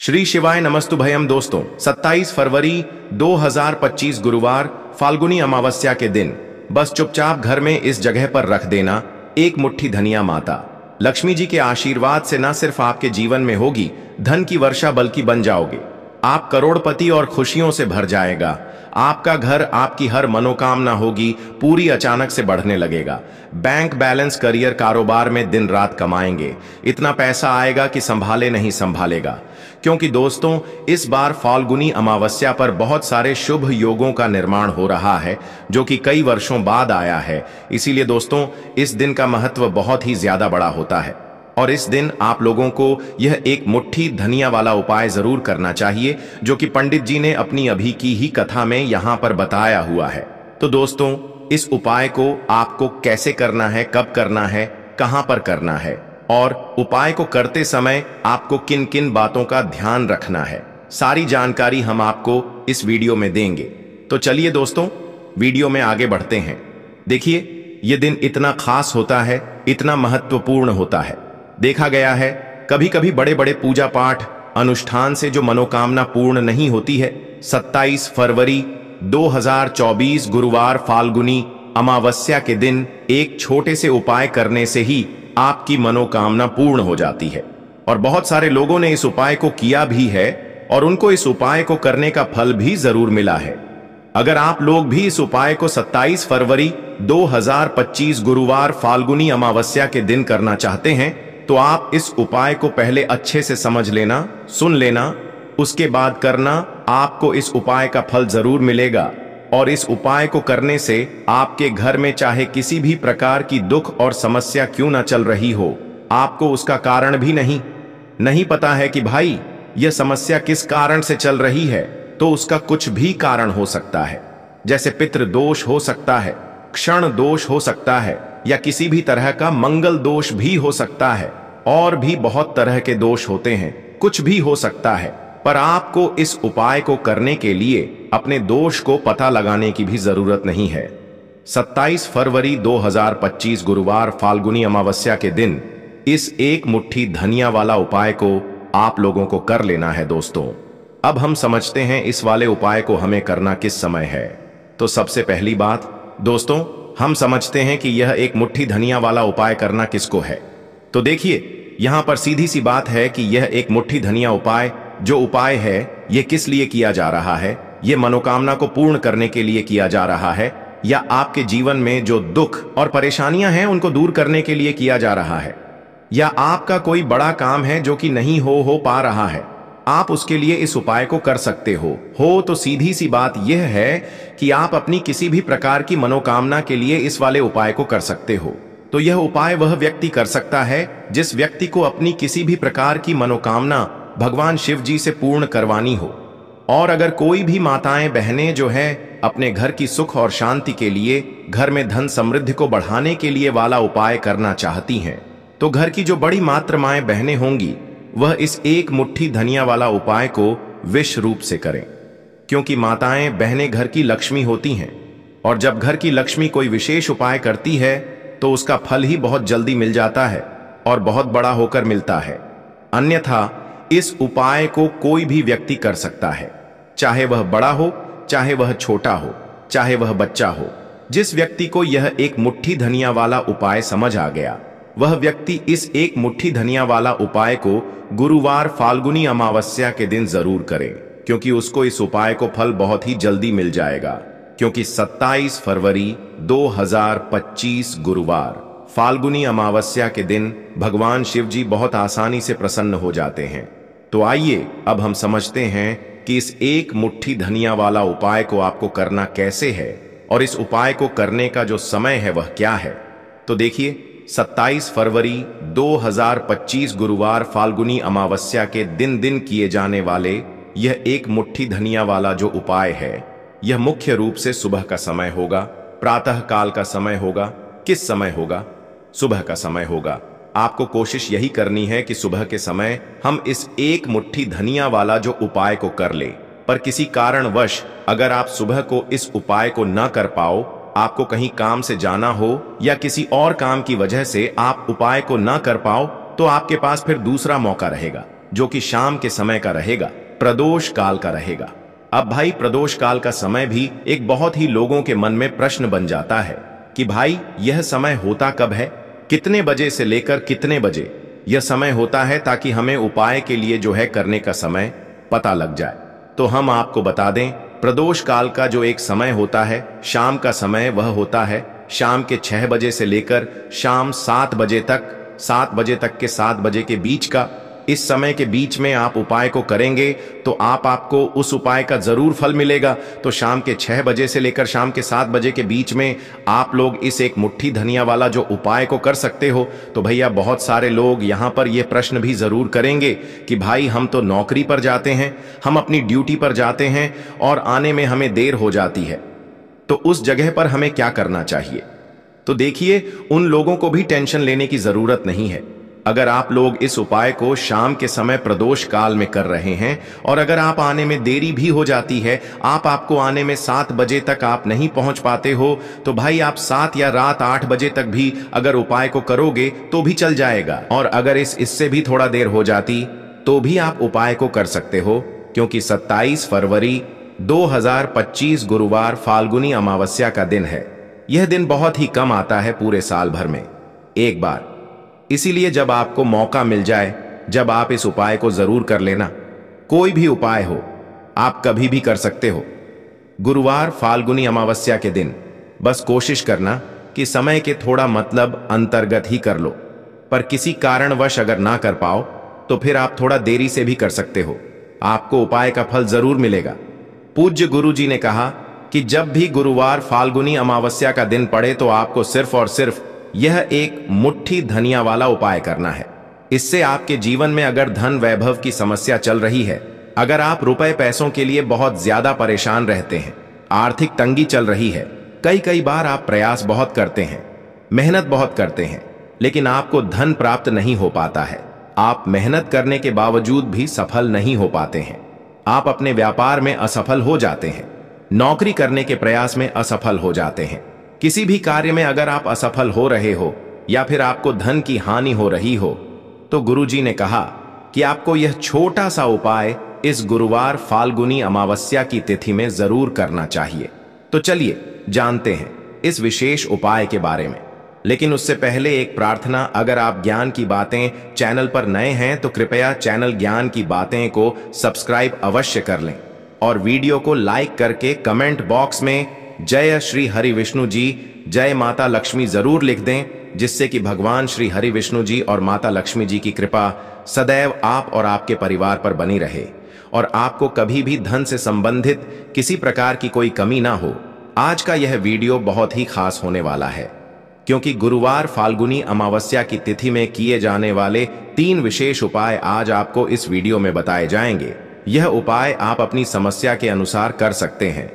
श्री शिवाय नमस्तुभयम दोस्तों, 27 फरवरी 2025 गुरुवार फाल्गुनी अमावस्या के दिन बस चुपचाप घर में इस जगह पर रख देना एक मुट्ठी धनिया। माता लक्ष्मी जी के आशीर्वाद से न सिर्फ आपके जीवन में होगी धन की वर्षा, बल्कि बन जाओगे आप करोड़पति और खुशियों से भर जाएगा। आपका घर, आपकी हर मनोकामना होगी पूरी, अचानक से बढ़ने लगेगा। बैंक बैलेंस, करियर, कारोबार में दिन रात कमाएंगे, इतना पैसा आएगा कि संभाले नहीं संभालेगा। क्योंकि दोस्तों, इस बार फाल्गुनी अमावस्या पर बहुत सारे शुभ योगों का निर्माण हो रहा है जो कि कई वर्षों बाद आया है। इसीलिए दोस्तों, इस दिन का महत्व बहुत ही ज्यादा बड़ा होता है और इस दिन आप लोगों को यह एक मुट्ठी धनिया वाला उपाय जरूर करना चाहिए जो कि पंडित जी ने अपनी अभी की ही कथा में यहाँ पर बताया हुआ है। तो दोस्तों, इस उपाय को आपको कैसे करना है, कब करना है, कहाँ पर करना है और उपाय को करते समय आपको किन किन बातों का ध्यान रखना है, सारी जानकारी हम आपको इस वीडियो में देंगे। तो चलिए दोस्तों, वीडियो में आगे बढ़ते हैं। देखिए, यह दिन इतना खास होता है, इतना महत्वपूर्ण होता है। देखा गया है कभी कभी बड़े बड़े पूजा पाठ अनुष्ठान से जो मनोकामना पूर्ण नहीं होती है, 27 फरवरी 2024 गुरुवार फाल्गुनी अमावस्या के दिन एक छोटे से उपाय करने से ही आपकी मनोकामना पूर्ण हो जाती है। और बहुत सारे लोगों ने इस उपाय को किया भी है और उनको इस उपाय को करने का फल भी जरूर मिला है। अगर आप लोग भी इस उपाय को 27 फरवरी 2025 गुरुवार फाल्गुनी अमावस्या के दिन करना चाहते हैं तो आप इस उपाय को पहले अच्छे से समझ लेना, सुन लेना, उसके बाद करना। आपको इस उपाय का फल जरूर मिलेगा और इस उपाय को करने से आपके घर में चाहे किसी भी प्रकार की दुख और समस्या क्यों ना चल रही हो, आपको उसका कारण भी नहीं पता है कि भाई यह समस्या किस कारण से चल रही है, तो उसका कुछ भी कारण हो सकता है। जैसे पितृ दोष हो सकता है, क्षण दोष हो सकता है, या किसी भी तरह का मंगल दोष भी हो सकता है, और भी बहुत तरह के दोष होते हैं, कुछ भी हो सकता है। पर आपको इस उपाय को करने के लिए अपने दोष को पता लगाने की भी जरूरत नहीं है। 27 फरवरी 2025 गुरुवार फाल्गुनी अमावस्या के दिन इस एक मुट्ठी धनिया वाला उपाय को आप लोगों को कर लेना है। दोस्तों, अब हम समझते हैं इस वाले उपाय को हमें करना किस समय है। तो सबसे पहली बात दोस्तों, हम समझते हैं कि यह एक मुट्ठी धनिया वाला उपाय करना किसको है। तो देखिए, यहां पर सीधी सी बात है कि यह एक मुट्ठी धनिया उपाय जो उपाय है यह किस लिए किया जा रहा है। यह मनोकामना को पूर्ण करने के लिए किया जा रहा है, या आपके जीवन में जो दुख और परेशानियां हैं उनको दूर करने के लिए किया जा रहा है, या आपका कोई बड़ा काम है जो कि नहीं हो पा रहा है, आप उसके लिए इस उपाय को कर सकते हो। तो सीधी सी बात यह है कि आप अपनी किसी भी प्रकार की मनोकामना के लिए इस वाले उपाय को कर सकते हो। तो यह उपाय वह व्यक्ति कर सकता है जिस व्यक्ति को अपनी किसी भी प्रकार की मनोकामना भगवान शिव जी से पूर्ण करवानी हो। और अगर कोई भी माताएं बहनें जो है अपने घर की सुख और शांति के लिए, घर में धन समृद्धि को बढ़ाने के लिए वाला उपाय करना चाहती हैं, तो घर की जो बड़ी मात्र माएं बहनें होंगी वह इस एक मुट्ठी धनिया वाला उपाय को विशेष रूप से करें। क्योंकि माताएं बहनें घर की लक्ष्मी होती हैं और जब घर की लक्ष्मी कोई विशेष उपाय करती है तो उसका फल ही बहुत जल्दी मिल जाता है और बहुत बड़ा होकर मिलता है। अन्यथा इस उपाय को कोई भी व्यक्ति कर सकता है, चाहे वह बड़ा हो, चाहे वह छोटा हो, चाहे वह बच्चा हो। जिस व्यक्ति को यह एक मुट्ठी धनिया वाला उपाय समझ आ गया, वह व्यक्ति इस एक मुट्ठी धनिया वाला उपाय को गुरुवार फाल्गुनी अमावस्या के दिन जरूर करे, क्योंकि उसको इस उपाय को फल बहुत ही जल्दी मिल जाएगा। क्योंकि 27 फरवरी 2025 गुरुवार फाल्गुनी अमावस्या के दिन भगवान शिव जी बहुत आसानी से प्रसन्न हो जाते हैं। तो आइए अब हम समझते हैं कि इस एक मुट्ठी धनिया वाला उपाय को आपको करना कैसे है और इस उपाय को करने का जो समय है वह क्या है। तो देखिए, 27 फरवरी 2025 गुरुवार फाल्गुनी अमावस्या के दिन किए जाने वाले यह एक मुट्ठी धनिया वाला जो उपाय है, यह मुख्य रूप से सुबह का समय होगा, प्रातः काल का समय होगा। किस समय होगा? सुबह का समय होगा। आपको कोशिश यही करनी है कि सुबह के समय हम इस एक मुट्ठी धनिया वाला जो उपाय को कर ले। पर किसी कारणवश अगर आप सुबह को इस उपाय को न कर पाओ, आपको कहीं काम से जाना हो या किसी और काम की वजह से आप उपाय को न कर पाओ, तो आपके पास फिर दूसरा मौका रहेगा। जो कि शाम के समय का रहेगा, प्रदोष काल का रहेगा। अब भाई प्रदोष काल का समय भी एक बहुत ही लोगों के मन में प्रश्न बन जाता है कि भाई यह समय होता कब है, कितने बजे से लेकर कितने बजे यह समय होता है, ताकि हमें उपाय के लिए जो है करने का समय पता लग जाए। तो हम आपको बता दें, प्रदोष काल का जो एक समय होता है शाम का समय, वह होता है शाम के 6 बजे से लेकर शाम 7 बजे तक, 7 बजे तक के 7 बजे के बीच का। इस समय के बीच में आप उपाय को करेंगे तो आपको उस उपाय का जरूर फल मिलेगा। तो शाम के 6 बजे से लेकर शाम के 7 बजे के बीच में आप लोग इस एक मुट्ठी धनिया वाला जो उपाय को कर सकते हो। तो भैया बहुत सारे लोग यहाँ पर यह प्रश्न भी जरूर करेंगे कि भाई हम तो नौकरी पर जाते हैं, हम अपनी ड्यूटी पर जाते हैं और आने में हमें देर हो जाती है, तो उस जगह पर हमें क्या करना चाहिए। तो देखिए, उन लोगों को भी टेंशन लेने की जरूरत नहीं है। अगर आप लोग इस उपाय को शाम के समय प्रदोष काल में कर रहे हैं और अगर आप आने में देरी भी हो जाती है, आपको आने में 7 बजे तक आप नहीं पहुंच पाते हो, तो भाई आप 7 या रात 8 बजे तक भी अगर उपाय को करोगे तो भी चल जाएगा। और अगर इससे भी थोड़ा देर हो जाती तो भी आप उपाय को कर सकते हो, क्योंकि 27 फरवरी 2025 गुरुवार फाल्गुनी अमावस्या का दिन है। यह दिन बहुत ही कम आता है पूरे साल भर में एक बार। इसीलिए जब आपको मौका मिल जाए, जब आप इस उपाय को जरूर कर लेना। कोई भी उपाय हो, आप कभी भी कर सकते हो। गुरुवार फाल्गुनी अमावस्या के दिन बस कोशिश करना कि समय के थोड़ा मतलब अंतर्गत ही कर लो, पर किसी कारणवश अगर ना कर पाओ तो फिर आप थोड़ा देरी से भी कर सकते हो, आपको उपाय का फल जरूर मिलेगा। पूज्य गुरु जी ने कहा कि जब भी गुरुवार फाल्गुनी अमावस्या का दिन पड़े तो आपको सिर्फ और सिर्फ यह एक मुट्ठी धनिया वाला उपाय करना है। इससे आपके जीवन में अगर धन वैभव की समस्या चल रही है, अगर आप रुपए पैसों के लिए बहुत ज्यादा परेशान रहते हैं, आर्थिक तंगी चल रही है, कई बार आप प्रयास बहुत करते हैं, मेहनत बहुत करते हैं, लेकिन आपको धन प्राप्त नहीं हो पाता है, आप मेहनत करने के बावजूद भी सफल नहीं हो पाते हैं, आप अपने व्यापार में असफल हो जाते हैं, नौकरी करने के प्रयास में असफल हो जाते हैं, किसी भी कार्य में अगर आप असफल हो रहे हो या फिर आपको धन की हानि हो रही हो, तो गुरुजी ने कहा कि आपको यह छोटा सा उपाय इस गुरुवार फाल्गुनी अमावस्या की तिथि में जरूर करना चाहिए। तो चलिए जानते हैं इस विशेष उपाय के बारे में। लेकिन उससे पहले एक प्रार्थना, अगर आप ज्ञान की बातें चैनल पर नए हैं तो कृपया चैनल ज्ञान की बातें को सब्सक्राइब अवश्य कर लें और वीडियो को लाइक करके कमेंट बॉक्स में जय श्री हरि विष्णु जी, जय माता लक्ष्मी जरूर लिख दें, जिससे कि भगवान श्री हरि विष्णु जी और माता लक्ष्मी जी की कृपा सदैव आप और आपके परिवार पर बनी रहे और आपको कभी भी धन से संबंधित किसी प्रकार की कोई कमी ना हो। आज का यह वीडियो बहुत ही खास होने वाला है, क्योंकि गुरुवार फाल्गुनी अमावस्या की तिथि में किए जाने वाले 3 विशेष उपाय आज आपको इस वीडियो में बताए जाएंगे। यह उपाय आप अपनी समस्या के अनुसार कर सकते हैं।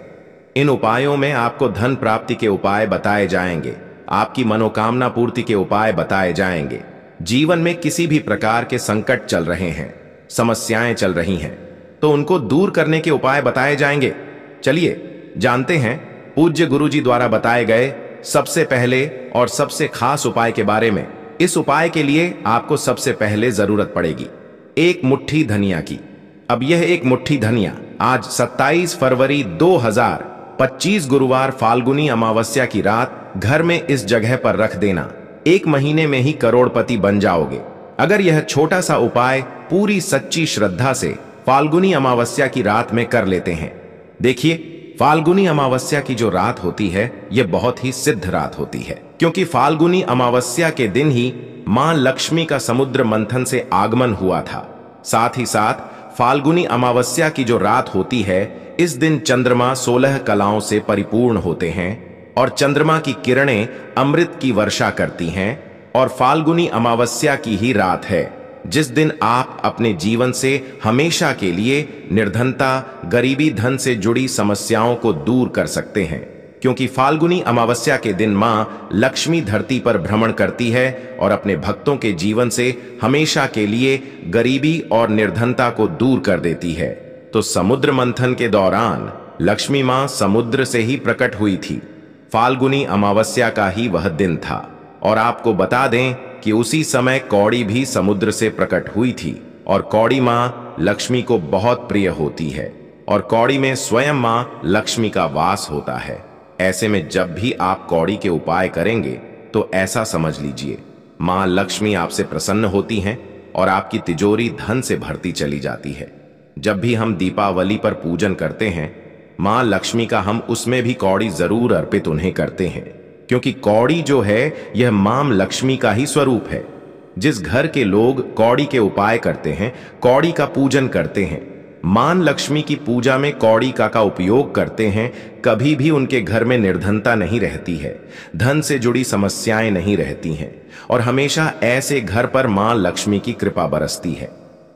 इन उपायों में आपको धन प्राप्ति के उपाय बताए जाएंगे, आपकी मनोकामना पूर्ति के उपाय बताए जाएंगे। जीवन में किसी भी प्रकार के संकट चल रहे हैं, समस्याएं चल रही हैं, तो उनको दूर करने के उपाय बताए जाएंगे। चलिए जानते हैं पूज्य गुरु जी द्वारा बताए गए सबसे पहले और सबसे खास उपाय के बारे में। इस उपाय के लिए आपको सबसे पहले जरूरत पड़ेगी एक मुट्ठी धनिया की। अब यह एक मुट्ठी धनिया आज 27 फरवरी 2025 गुरुवार फाल्गुनी अमावस्या की रात घर में इस जगह पर रख देना। 1 महीने में ही करोड़पति बन जाओगे अगर यह छोटा सा उपाय पूरी सच्ची श्रद्धा से फाल्गुनी अमावस्या की रात में कर लेते हैं। देखिए, फाल्गुनी अमावस्या की जो रात होती है यह बहुत ही सिद्ध रात होती है, क्योंकि फाल्गुनी अमावस्या के दिन ही मां लक्ष्मी का समुद्र मंथन से आगमन हुआ था। साथ ही साथ फाल्गुनी अमावस्या की जो रात होती है, इस दिन चंद्रमा 16 कलाओं से परिपूर्ण होते हैं और चंद्रमा की किरणें अमृत की वर्षा करती हैं। और फाल्गुनी अमावस्या की ही रात है जिस दिन आप अपने जीवन से हमेशा के लिए निर्धनता, गरीबी, धन से जुड़ी समस्याओं को दूर कर सकते हैं, क्योंकि फाल्गुनी अमावस्या के दिन मां लक्ष्मी धरती पर भ्रमण करती है और अपने भक्तों के जीवन से हमेशा के लिए गरीबी और निर्धनता को दूर कर देती है। तो समुद्र मंथन के दौरान लक्ष्मी मां समुद्र से ही प्रकट हुई थी। फाल्गुनी अमावस्या का ही वह दिन था और आपको बता दें कि उसी समय कौड़ी भी समुद्र से प्रकट हुई थी। और कौड़ी माँ लक्ष्मी को बहुत प्रिय होती है और कौड़ी में स्वयं माँ लक्ष्मी का वास होता है। ऐसे में जब भी आप कौड़ी के उपाय करेंगे तो ऐसा समझ लीजिए माँ लक्ष्मी आपसे प्रसन्न होती हैं और आपकी तिजोरी धन से भरती चली जाती है। जब भी हम दीपावली पर पूजन करते हैं माँ लक्ष्मी का, हम उसमें भी कौड़ी जरूर अर्पित उन्हें करते हैं, क्योंकि कौड़ी जो है यह माँ लक्ष्मी का ही स्वरूप है। जिस घर के लोग कौड़ी के उपाय करते हैं, कौड़ी का पूजन करते हैं, मां लक्ष्मी की पूजा में कौड़ी का उपयोग करते हैं, कभी भी उनके घर में निर्धनता नहीं रहती है, धन से जुड़ी समस्याएं नहीं रहती हैं और हमेशा ऐसे घर पर मां लक्ष्मी की कृपा बरसती है।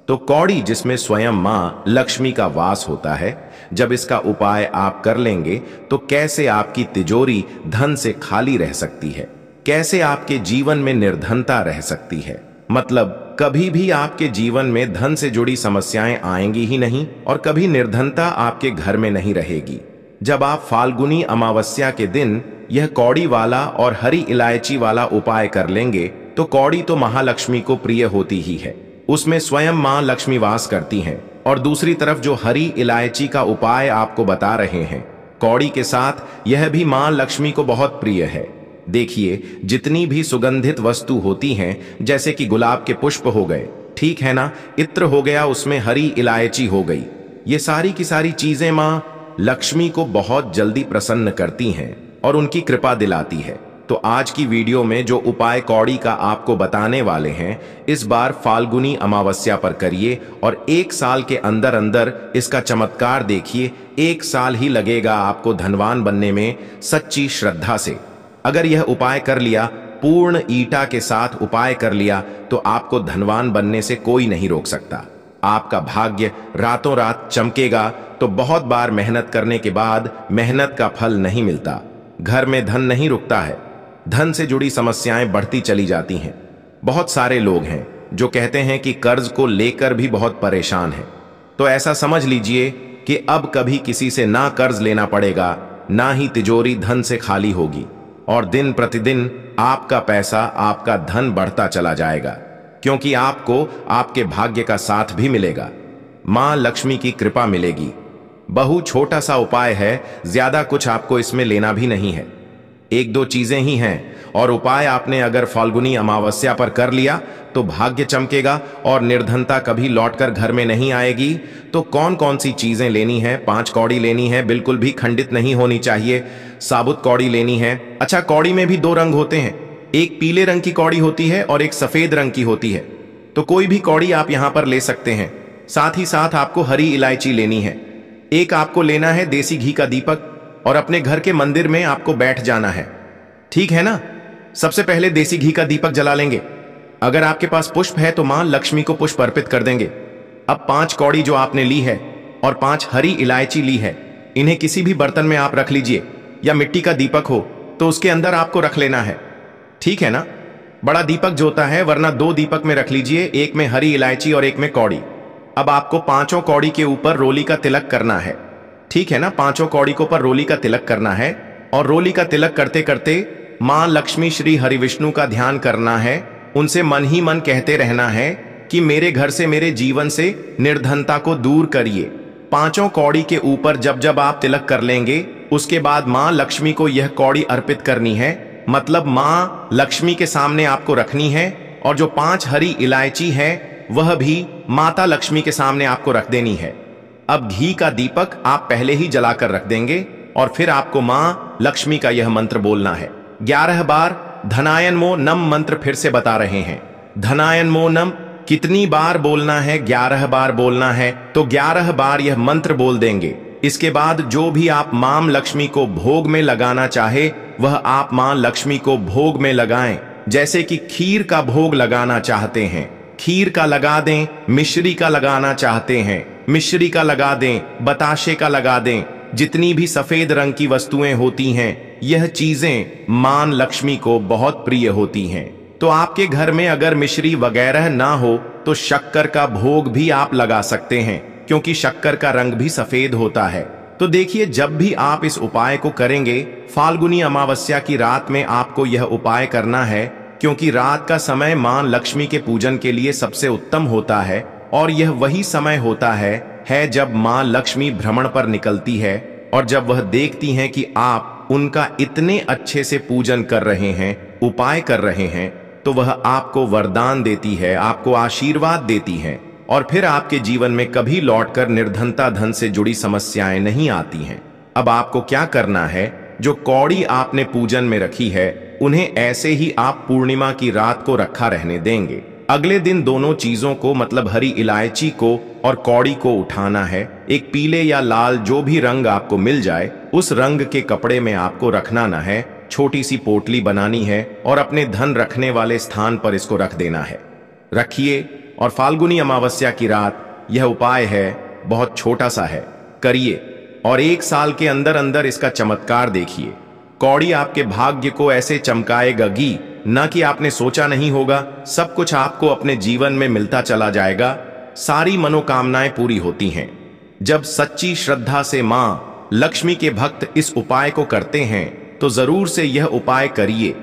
तो कौड़ी जिसमें स्वयं मां लक्ष्मी का वास होता है, जब इसका उपाय आप कर लेंगे तो कैसे आपकी तिजोरी धन से खाली रह सकती है, कैसे आपके जीवन में निर्धनता रह सकती है। मतलब कभी भी आपके जीवन में धन से जुड़ी समस्याएं आएंगी ही नहीं और कभी निर्धनता आपके घर में नहीं रहेगी। जब आप फाल्गुनी अमावस्या के दिन यह कौड़ी वाला और हरी इलायची वाला उपाय कर लेंगे तो कौड़ी तो महालक्ष्मी को प्रिय होती ही है, उसमें स्वयं मां लक्ष्मी वास करती हैं। और दूसरी तरफ जो हरी इलायची का उपाय आपको बता रहे हैं कौड़ी के साथ, यह भी मां लक्ष्मी को बहुत प्रिय है। देखिए जितनी भी सुगंधित वस्तु होती हैं, जैसे कि गुलाब के पुष्प हो गए, ठीक है ना, इत्र हो गया, उसमें हरी इलायची हो गई, ये सारी की सारी चीजें मां लक्ष्मी को बहुत जल्दी प्रसन्न करती हैं और उनकी कृपा दिलाती है। तो आज की वीडियो में जो उपाय कौड़ी का आपको बताने वाले हैं, इस बार फाल्गुनी अमावस्या पर करिए और 1 साल के अंदर अंदर इसका चमत्कार देखिए। 1 साल ही लगेगा आपको धनवान बनने में सच्ची श्रद्धा से। अगर यह उपाय कर लिया, पूर्ण ईटा के साथ उपाय कर लिया, तो आपको धनवान बनने से कोई नहीं रोक सकता। आपका भाग्य रातों रात चमकेगा। तो बहुत बार मेहनत करने के बाद मेहनत का फल नहीं मिलता, घर में धन नहीं रुकता है, धन से जुड़ी समस्याएं बढ़ती चली जाती हैं। बहुत सारे लोग हैं जो कहते हैं कि कर्ज को लेकर भी बहुत परेशान हैं। तो ऐसा समझ लीजिए कि अब कभी किसी से ना कर्ज लेना पड़ेगा, ना ही तिजोरी धन से खाली होगी और दिन प्रतिदिन आपका पैसा, आपका धन बढ़ता चला जाएगा, क्योंकि आपको आपके भाग्य का साथ भी मिलेगा, मां लक्ष्मी की कृपा मिलेगी। बहु छोटा सा उपाय है, ज्यादा कुछ आपको इसमें लेना भी नहीं है, 1-2 चीजें ही हैं और उपाय आपने अगर फाल्गुनी अमावस्या पर कर लिया तो भाग्य चमकेगा और निर्धनता कभी लौटकर घर में नहीं आएगी। तो कौन कौन सी चीजें लेनी है? 5 कौड़ी लेनी है, बिल्कुल भी खंडित नहीं होनी चाहिए, साबुत कौड़ी लेनी है। अच्छा, कौड़ी में भी 2 रंग होते हैं, एक पीले रंग की कौड़ी होती है और एक सफेद रंग की होती है। तो कोई भी कौड़ी आप यहां पर ले सकते हैं। साथ ही साथ आपको हरी इलायची लेनी है, एक आपको लेना है देसी घी का दीपक और अपने घर के मंदिर में आपको बैठ जाना है, ठीक है ना। सबसे पहले देसी घी का दीपक जला लेंगे। अगर आपके पास पुष्प है तो मां लक्ष्मी को पुष्प अर्पित कर देंगे। अब 5 कौड़ी जो आपने ली है और 5 हरी इलायची ली है, इन्हें किसी भी बर्तन में आप रख लीजिए, या मिट्टी का दीपक हो तो उसके अंदर आपको रख लेना है, ठीक है ना। बड़ा दीपक जो होता है, वरना 2 दीपक में रख लीजिए, एक में हरी इलायची और एक में कौड़ी। अब आपको 5 कौड़ी के ऊपर रोली का तिलक करना है, ठीक है ना। 5 कौड़ी को पर रोली का तिलक करना है और रोली का तिलक करते करते मां लक्ष्मी श्री हरिविष्णु का ध्यान करना है, उनसे मन ही मन कहते रहना है कि मेरे घर से, मेरे जीवन से निर्धनता को दूर करिए। 5 कौड़ी के ऊपर जब जब आप तिलक कर लेंगे, उसके बाद मां लक्ष्मी को यह कौड़ी अर्पित करनी है, मतलब मां लक्ष्मी के सामने आपको रखनी है। और जो 5 हरी इलायची है वह भी माता लक्ष्मी के सामने आपको रख देनी है। अब घी का दीपक आप पहले ही जलाकर रख देंगे और फिर आपको मां लक्ष्मी का यह मंत्र बोलना है 11 बार। धनायन मो नम मंत्र फिर से बता रहे हैं, धनायन मो नम कितनी बार बोलना है? 11 बार बोलना है। तो 11 बार यह मंत्र बोल देंगे। इसके बाद जो भी आप मां लक्ष्मी को भोग में लगाना चाहे वह आप मां लक्ष्मी को भोग में लगाएं। जैसे कि खीर का भोग लगाना चाहते हैं, खीर का लगा दें, मिश्री का लगाना चाहते हैं, मिश्री का लगा दें, बताशे का लगा दें। जितनी भी सफेद रंग की वस्तुएं होती हैं, यह चीजें मां लक्ष्मी को बहुत प्रिय होती हैं। तो आपके घर में अगर मिश्री वगैरह ना हो तो शक्कर का भोग भी आप लगा सकते हैं, क्योंकि शक्कर का रंग भी सफेद होता है। तो देखिए, जब भी आप इस उपाय को करेंगे, फाल्गुनी अमावस्या की रात में आपको यह उपाय करना है, क्योंकि रात का समय मां लक्ष्मी के पूजन के लिए सबसे उत्तम होता है। और यह वही समय होता है जब माँ लक्ष्मी भ्रमण पर निकलती है, और जब वह देखती हैं कि आप उनका इतने अच्छे से पूजन कर रहे हैं, उपाय कर रहे हैं, तो वह आपको वरदान देती है, आपको आशीर्वाद देती है, और फिर आपके जीवन में कभी लौटकर निर्धनता धन से जुड़ी समस्याएं नहीं आती हैं। अब आपको क्या करना है, जो कौड़ी आपने पूजन में रखी है उन्हें ऐसे ही आप पूर्णिमा की रात को रखा रहने देंगे। अगले दिन दोनों चीजों को, मतलब हरी इलायची को और कौड़ी को उठाना है। एक पीले या लाल जो भी रंग आपको मिल जाए उस रंग के कपड़े में आपको रखना न है। छोटी सी पोटली बनानी है और अपने धन रखने वाले स्थान पर इसको रख देना है। रखिए, और फाल्गुनी अमावस्या की रात यह उपाय है, बहुत छोटा सा है, करिए और 1 साल के अंदर अंदर इसका चमत्कार देखिए। कौड़ी आपके भाग्य को ऐसे चमकाएगा कि न कि आपने सोचा नहीं होगा, सब कुछ आपको अपने जीवन में मिलता चला जाएगा। सारी मनोकामनाएं पूरी होती हैं। जब सच्ची श्रद्धा से मां लक्ष्मी के भक्त इस उपाय को करते हैं तो जरूर से यह उपाय करिए।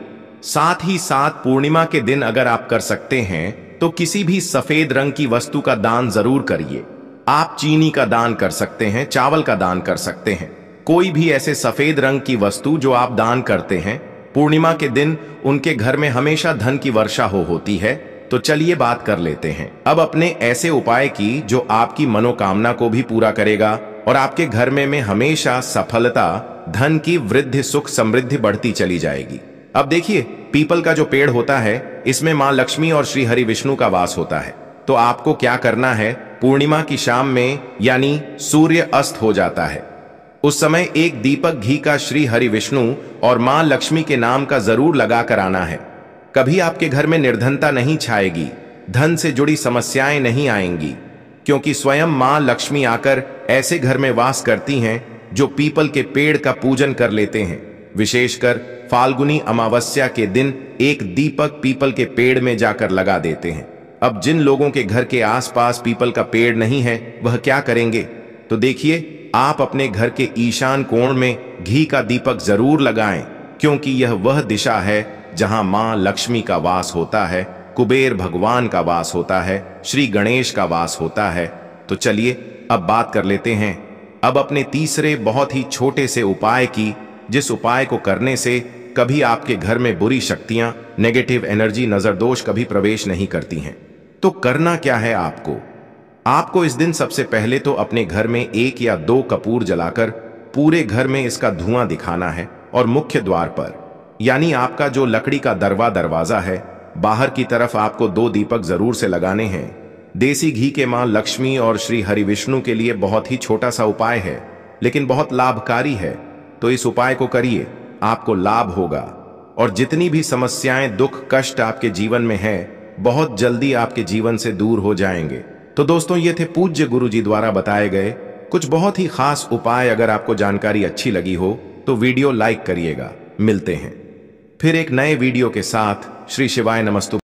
साथ ही साथ पूर्णिमा के दिन अगर आप कर सकते हैं तो किसी भी सफेद रंग की वस्तु का दान जरूर करिए। आप चीनी का दान कर सकते हैं, चावल का दान कर सकते हैं, कोई भी ऐसे सफेद रंग की वस्तु जो आप दान करते हैं। पूर्णिमा के दिन उनके घर में हमेशा धन की वर्षा होती है। तो चलिए बात कर लेते हैं अब अपने ऐसे उपाय की जो आपकी मनोकामना को भी पूरा करेगा और आपके घर में हमेशा सफलता, धन की वृद्धि, सुख समृद्धि बढ़ती चली जाएगी। अब देखिए, पीपल का जो पेड़ होता है इसमें मां लक्ष्मी और श्री हरि विष्णु का वास होता है। तो आपको क्या करना है, पूर्णिमा की शाम में यानी सूर्य अस्त हो जाता है उस समय एक दीपक घी का श्री हरि विष्णु और मां लक्ष्मी के नाम का जरूर लगा कर आना है। कभी आपके घर में निर्धनता नहीं छाएगी, धन से जुड़ी समस्याएं नहीं आएंगी, क्योंकि स्वयं मां लक्ष्मी आकर ऐसे घर में वास करती हैं जो पीपल के पेड़ का पूजन कर लेते हैं। विशेषकर फाल्गुनी अमावस्या के दिन एक दीपक पीपल के पेड़ में जाकर लगा देते हैं। अब जिन लोगों के घर के आसपास पीपल का पेड़ नहीं है वह क्या करेंगे, तो देखिए, आप अपने घर के ईशान कोण में घी का दीपक जरूर लगाएं, क्योंकि यह वह दिशा है जहां मां लक्ष्मी का वास होता है, कुबेर भगवान का वास होता है, श्री गणेश का वास होता है। तो चलिए अब बात कर लेते हैं अब अपने तीसरे बहुत ही छोटे से उपाय की, जिस उपाय को करने से कभी आपके घर में बुरी शक्तियां, नेगेटिव एनर्जी, नजर दोष कभी प्रवेश नहीं करती हैं। तो करना क्या है आपको इस दिन सबसे पहले तो अपने घर में 1 या 2 कपूर जलाकर पूरे घर में इसका धुआं दिखाना है, और मुख्य द्वार पर यानी आपका जो लकड़ी का दरवाजा है बाहर की तरफ आपको 2 दीपक जरूर से लगाने हैं। देसी घी के मां लक्ष्मी और श्री हरि विष्णु के लिए बहुत ही छोटा सा उपाय है, लेकिन बहुत लाभकारी है। तो इस उपाय को करिए, आपको लाभ होगा, और जितनी भी समस्याएं, दुख, कष्ट आपके जीवन में है बहुत जल्दी आपके जीवन से दूर हो जाएंगे। तो दोस्तों, ये थे पूज्य गुरु जी द्वारा बताए गए कुछ बहुत ही खास उपाय। अगर आपको जानकारी अच्छी लगी हो तो वीडियो लाइक करिएगा। मिलते हैं फिर एक नए वीडियो के साथ। श्री शिवाय नमस्तु।